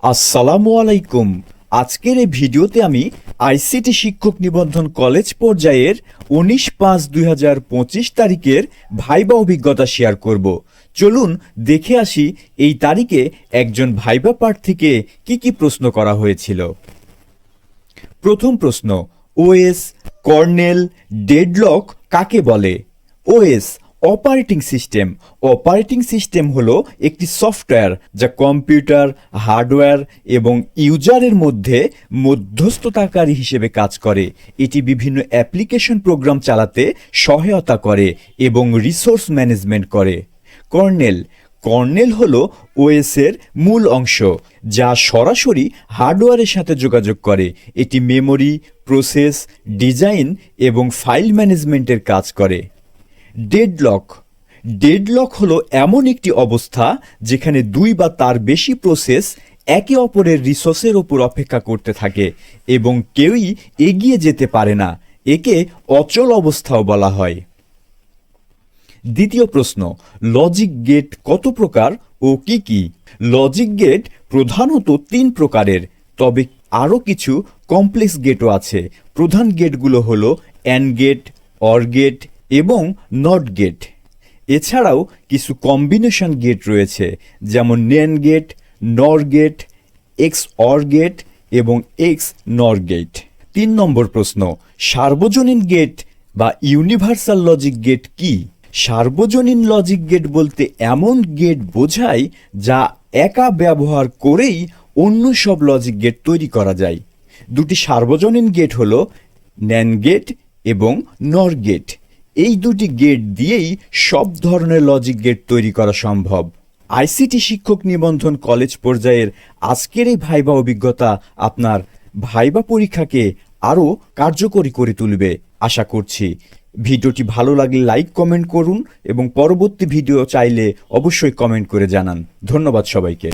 আসসালামু আলাইকুম। আজকের এই ভিডিওতে আমি আইসিটি শিক্ষক নিবন্ধন কলেজ পর্যায়ের 19/5/2025 তারিখের ভাইবা অভিজ্ঞতা শেয়ার করব। চলুন দেখে আসি এই তারিখে একজন ভাইবা প্রার্থীকে কি প্রশ্ন করা হয়েছিল। প্রথম প্রশ্ন, ওএস, কর্নেল, ডেডলক কাকে বলে? OS operating system. Operating system হলো একটি সফটওয়্যার যা কম্পিউটার, হার্ডওয়্যার এবং ইউজারের মধ্যে মধ্যস্থতাকারী হিসেবে কাজ করে। এটি বিভিন্ন অ্যাপ্লিকেশন প্রোগ্রাম চালাতে সহায়তা করে এবং রিসোর্স ম্যানেজমেন্ট করে। কর্নেল কর্নেল হলো ওএস এর মূল অংশ যা সরাসরি হার্ডওয়্যারের সাথে যোগাযোগ করে। এটি মেমোরি, প্রসেস, ডিজাইন এবং ফাইল ম্যানেজমেন্টের কাজ করে। ডেডলক হলো এমন একটি অবস্থা যেখানে দুই বা তার বেশি প্রসেস একে অপরের রিসোর্সের ওপর অপেক্ষা করতে থাকে এবং কেউই এগিয়ে যেতে পারে না। একে অচল অবস্থাও বলা হয়। দ্বিতীয় প্রশ্ন, লজিক গেট কত প্রকার ও কি? লজিক গেট প্রধানত 3 প্রকারের, তবে আরও কিছু কমপ্লেক্স গেটও আছে। প্রধান গেটগুলো হলো অ্যান্ড গেট, অর গেট এবং নট গেট। এছাড়াও কিছু কম্বিনেশন গেট রয়েছে, যেমন NAND গেট, নর গেট, এক্স অর গেট এবং এক্স নর গেট। 3 নম্বর প্রশ্ন, সার্বজনীন গেট বা ইউনিভার্সাল লজিক গেট কি? সার্বজনীন লজিক গেট বলতে এমন গেট বোঝায় যা একা ব্যবহার করেই অন্য সব লজিক গেট তৈরি করা যায়। দুটি সার্বজনীন গেট হলো NAND গেট এবং নর গেট। এই দুটি গেট দিয়েই সব ধরনের লজিক গেট তৈরি করা সম্ভব। আইসিটি শিক্ষক নিবন্ধন কলেজ পর্যায়ের আজকের এই ভাইবা অভিজ্ঞতা আপনার ভাইবা পরীক্ষাকে আরও কার্যকরী করে তুলবে আশা করছি। ভিডিওটি ভালো লাগলে লাইক, কমেন্ট করুন এবং পরবর্তী ভিডিও চাইলে অবশ্যই কমেন্ট করে জানান। ধন্যবাদ সবাইকে।